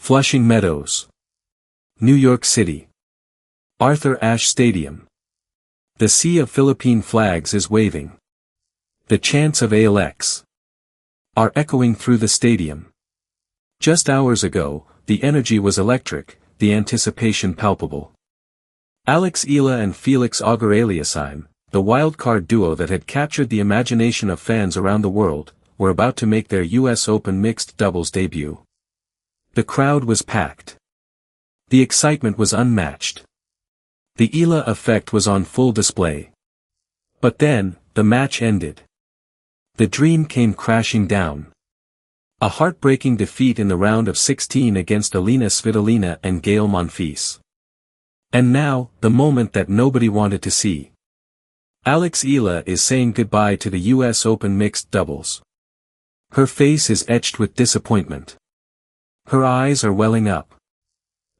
Flushing Meadows, New York City. Arthur Ashe Stadium. The sea of Philippine flags is waving. The chants of Eala are echoing through the stadium. Just hours ago, the energy was electric, the anticipation palpable. Eala and Felix Auger-Aliassime, the wildcard duo that had captured the imagination of fans around the world, were about to make their US Open mixed doubles debut. The crowd was packed. The excitement was unmatched. The Eala effect was on full display. But then, the match ended. The dream came crashing down. A heartbreaking defeat in the round of 16 against Alina Svitolina and Gael Monfils. And now, the moment that nobody wanted to see. Eala is saying goodbye to the US Open mixed doubles. Her face is etched with disappointment. Her eyes are welling up.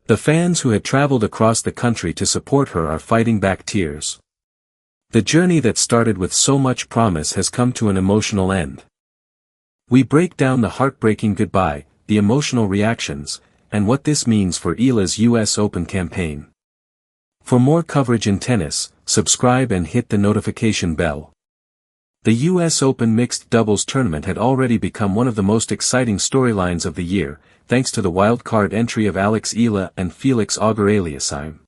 The fans who had traveled across the country to support her are fighting back tears. The journey that started with so much promise has come to an emotional end. We break down the heartbreaking goodbye, the emotional reactions, and what this means for Eala's US Open campaign. For more coverage in tennis, subscribe and hit the notification bell. The US Open mixed doubles tournament had already become one of the most exciting storylines of the year, thanks to the wildcard entry of Eala and Felix Auger-Aliassime.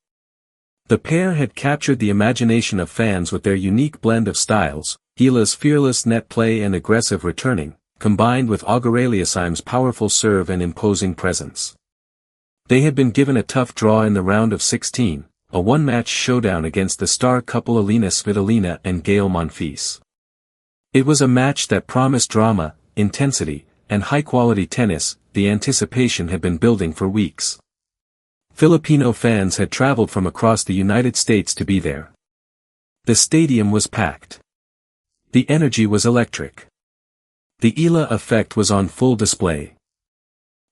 The pair had captured the imagination of fans with their unique blend of styles, Eala's fearless net play and aggressive returning, combined with Auger-Aliassime's powerful serve and imposing presence. They had been given a tough draw in the round of 16, a one-match showdown against the star couple Alina Svitolina and Gael Monfils. It was a match that promised drama, intensity, and high-quality tennis. The anticipation had been building for weeks. Filipino fans had traveled from across the United States to be there. The stadium was packed. The energy was electric. The Eala effect was on full display.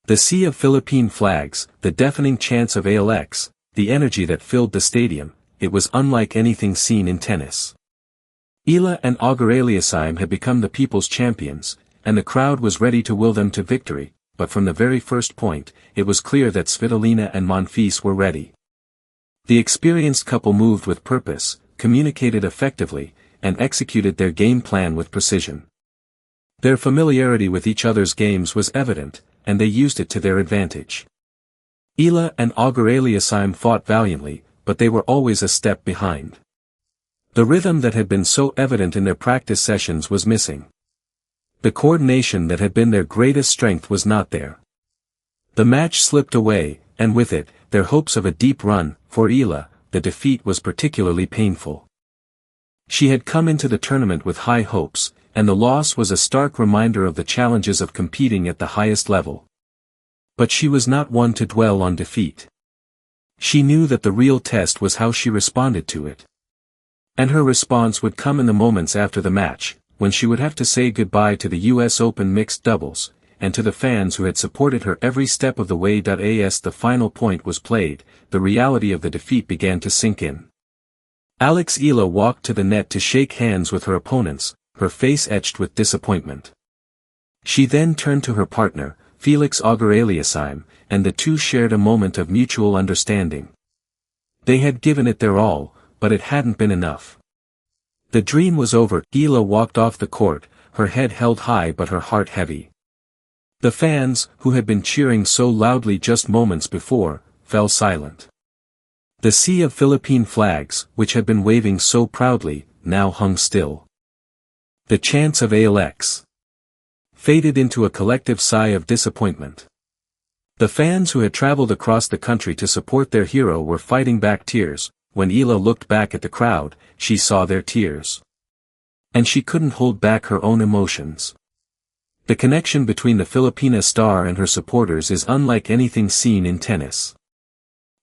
The sea of Philippine flags, the deafening chants of Eala, the energy that filled the stadium, it was unlike anything seen in tennis. Eala and Auger-Aliassime had become the people's champions, and the crowd was ready to will them to victory, but from the very first point, it was clear that Svitolina and Monfils were ready. The experienced couple moved with purpose, communicated effectively, and executed their game plan with precision. Their familiarity with each other's games was evident, and they used it to their advantage. Eala and Auger-Aliassime fought valiantly, but they were always a step behind. The rhythm that had been so evident in their practice sessions was missing. The coordination that had been their greatest strength was not there. The match slipped away, and with it, their hopes of a deep run. For Eala, the defeat was particularly painful. She had come into the tournament with high hopes, and the loss was a stark reminder of the challenges of competing at the highest level. But she was not one to dwell on defeat. She knew that the real test was how she responded to it. And her response would come in the moments after the match, when she would have to say goodbye to the US Open mixed doubles, and to the fans who had supported her every step of the way. As the final point was played, the reality of the defeat began to sink in. Eala walked to the net to shake hands with her opponents, her face etched with disappointment. She then turned to her partner, Felix Auger-Aliassime, and the two shared a moment of mutual understanding. They had given it their all, but it hadn't been enough. The dream was over. Eala walked off the court, her head held high but her heart heavy. The fans, who had been cheering so loudly just moments before, fell silent. The sea of Philippine flags, which had been waving so proudly, now hung still. The chants of Eala faded into a collective sigh of disappointment. The fans who had traveled across the country to support their hero were fighting back tears. When Eala looked back at the crowd, she saw their tears. And she couldn't hold back her own emotions. The connection between the Filipina star and her supporters is unlike anything seen in tennis.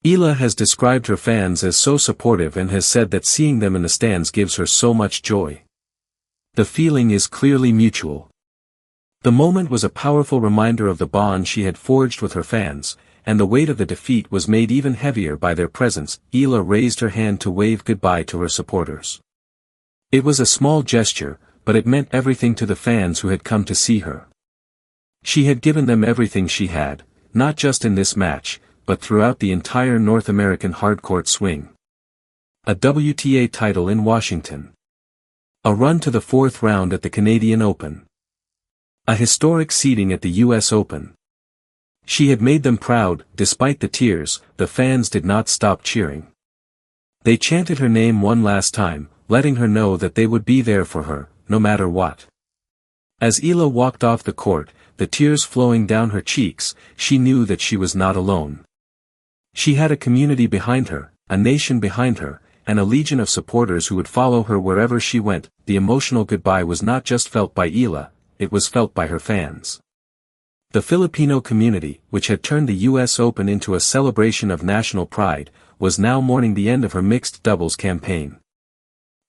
Eala has described her fans as so supportive and has said that seeing them in the stands gives her so much joy. The feeling is clearly mutual. The moment was a powerful reminder of the bond she had forged with her fans, and the weight of the defeat was made even heavier by their presence. Eala raised her hand to wave goodbye to her supporters. It was a small gesture, but it meant everything to the fans who had come to see her. She had given them everything she had, not just in this match, but throughout the entire North American hardcourt swing. A WTA title in Washington. A run to the fourth round at the Canadian Open. A historic seeding at the US Open. She had made them proud. Despite the tears, the fans did not stop cheering. They chanted her name one last time, letting her know that they would be there for her, no matter what. As Eala walked off the court, the tears flowing down her cheeks, she knew that she was not alone. She had a community behind her, a nation behind her, and a legion of supporters who would follow her wherever she went. The emotional goodbye was not just felt by Eala, it was felt by her fans. The Filipino community, which had turned the US Open into a celebration of national pride, was now mourning the end of her mixed doubles campaign.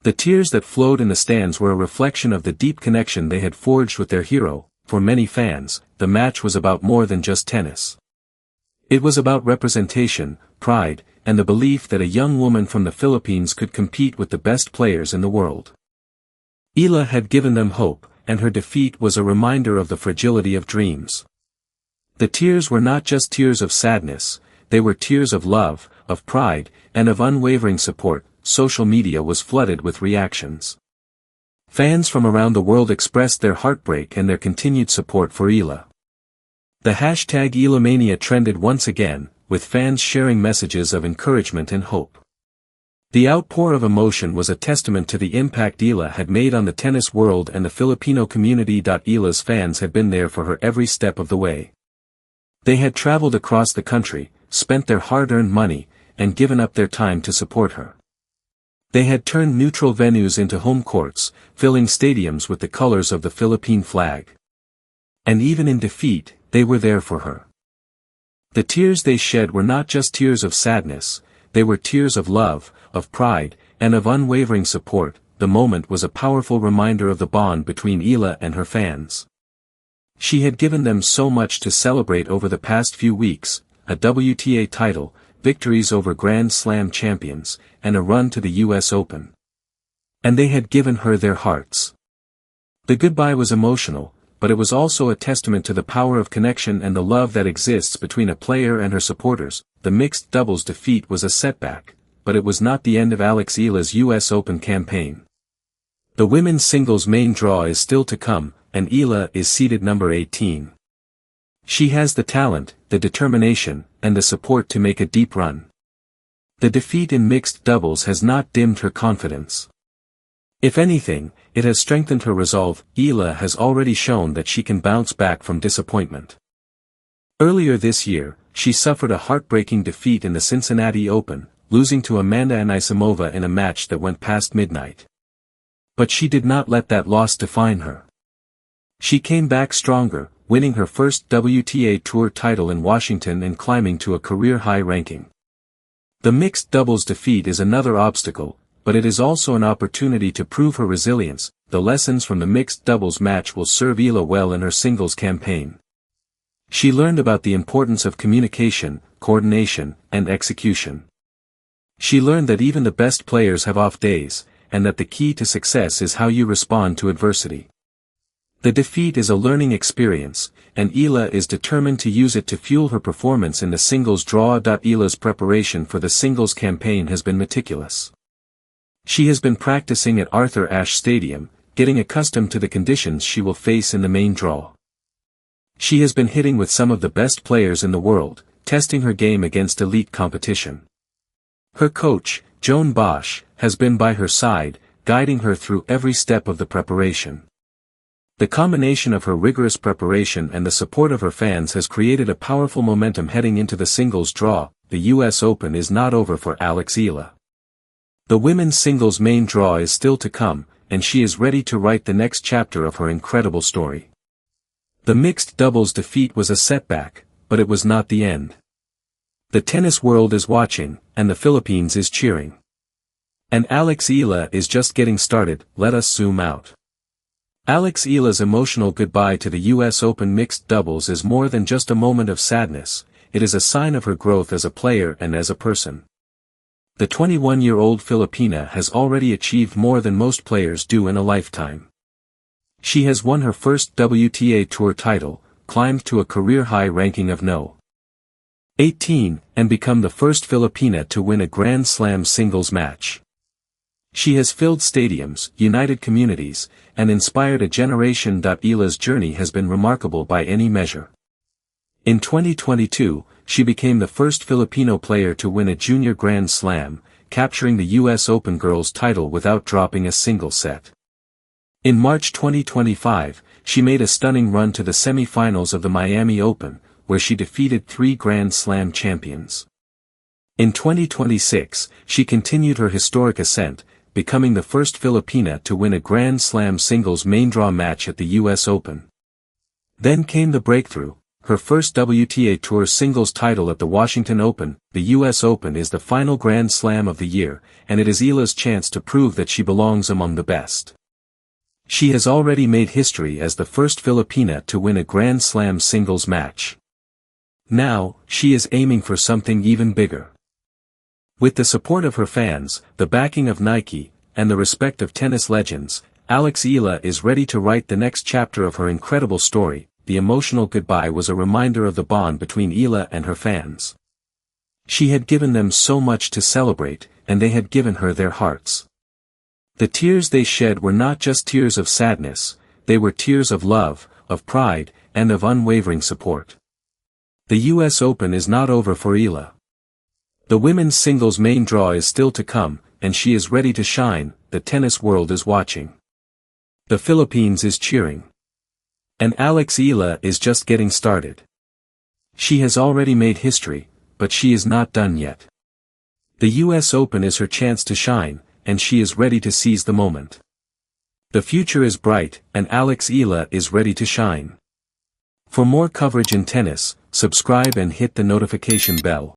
The tears that flowed in the stands were a reflection of the deep connection they had forged with their hero. For many fans, the match was about more than just tennis. It was about representation, pride, and the belief that a young woman from the Philippines could compete with the best players in the world. Eala had given them hope, and her defeat was a reminder of the fragility of dreams. The tears were not just tears of sadness, they were tears of love, of pride, and of unwavering support. Social media was flooded with reactions. Fans from around the world expressed their heartbreak and their continued support for Eala. The hashtag Ealamania trended once again, with fans sharing messages of encouragement and hope. The outpour of emotion was a testament to the impact Eala had made on the tennis world and the Filipino community. Eala's fans had been there for her every step of the way. They had traveled across the country, spent their hard-earned money, and given up their time to support her. They had turned neutral venues into home courts, filling stadiums with the colors of the Philippine flag. And even in defeat, they were there for her. The tears they shed were not just tears of sadness, they were tears of love, of pride, and of unwavering support. The moment was a powerful reminder of the bond between Eala and her fans. She had given them so much to celebrate over the past few weeks: a WTA title, victories over Grand Slam champions, and a run to the US Open. And they had given her their hearts. The goodbye was emotional, but it was also a testament to the power of connection and the love that exists between a player and her supporters. The mixed doubles defeat was a setback, but it was not the end of Eala's US Open campaign. The women's singles main draw is still to come, and Eala is seeded number 18. She has the talent, the determination, and the support to make a deep run. The defeat in mixed doubles has not dimmed her confidence. If anything, it has strengthened her resolve. Eala has already shown that she can bounce back from disappointment. Earlier this year, she suffered a heartbreaking defeat in the Cincinnati Open, losing to Amanda Anisimova in a match that went past midnight. But she did not let that loss define her. She came back stronger, winning her first WTA Tour title in Washington and climbing to a career-high ranking. The mixed doubles defeat is another obstacle, but it is also an opportunity to prove her resilience. The lessons from the mixed doubles match will serve Eala well in her singles campaign. She learned about the importance of communication, coordination, and execution. She learned that even the best players have off days, and that the key to success is how you respond to adversity. The defeat is a learning experience, and Eala is determined to use it to fuel her performance in the singles draw. Eala's preparation for the singles campaign has been meticulous. She has been practicing at Arthur Ashe Stadium, getting accustomed to the conditions she will face in the main draw. She has been hitting with some of the best players in the world, testing her game against elite competition. Her coach, Joan Bosch, has been by her side, guiding her through every step of the preparation. The combination of her rigorous preparation and the support of her fans has created a powerful momentum heading into the singles draw. The US Open is not over for Eala. The women's singles main draw is still to come, and she is ready to write the next chapter of her incredible story. The mixed doubles defeat was a setback, but it was not the end. The tennis world is watching, and the Philippines is cheering. And Eala is just getting started. Let us zoom out. Eala's emotional goodbye to the US Open mixed doubles is more than just a moment of sadness, it is a sign of her growth as a player and as a person. The 21-year-old Filipina has already achieved more than most players do in a lifetime. She has won her first WTA Tour title, climbed to a career-high ranking of No. 18, and become the first Filipina to win a Grand Slam singles match. She has filled stadiums, united communities, and inspired a generation. Eala's journey has been remarkable by any measure. In 2022, she became the first Filipino player to win a junior Grand Slam, capturing the US Open girls title without dropping a single set. In March 2025, she made a stunning run to the semi-finals of the Miami Open, where she defeated 3 Grand Slam champions. In 2026, she continued her historic ascent, becoming the first Filipina to win a Grand Slam singles main draw match at the US Open. Then came the breakthrough, her first WTA Tour singles title at the Washington Open. The US Open is the final Grand Slam of the year, and it is Eala's chance to prove that she belongs among the best. She has already made history as the first Filipina to win a Grand Slam singles match. Now, she is aiming for something even bigger. With the support of her fans, the backing of Nike, and the respect of tennis legends, Eala is ready to write the next chapter of her incredible story. The emotional goodbye was a reminder of the bond between Eala and her fans. She had given them so much to celebrate, and they had given her their hearts. The tears they shed were not just tears of sadness, they were tears of love, of pride, and of unwavering support. The US Open is not over for Eala. The women's singles main draw is still to come, and she is ready to shine. The tennis world is watching. The Philippines is cheering. And Eala is just getting started. She has already made history, but she is not done yet. The US Open is her chance to shine, and she is ready to seize the moment. The future is bright, and Eala is ready to shine. For more coverage in tennis, subscribe and hit the notification bell.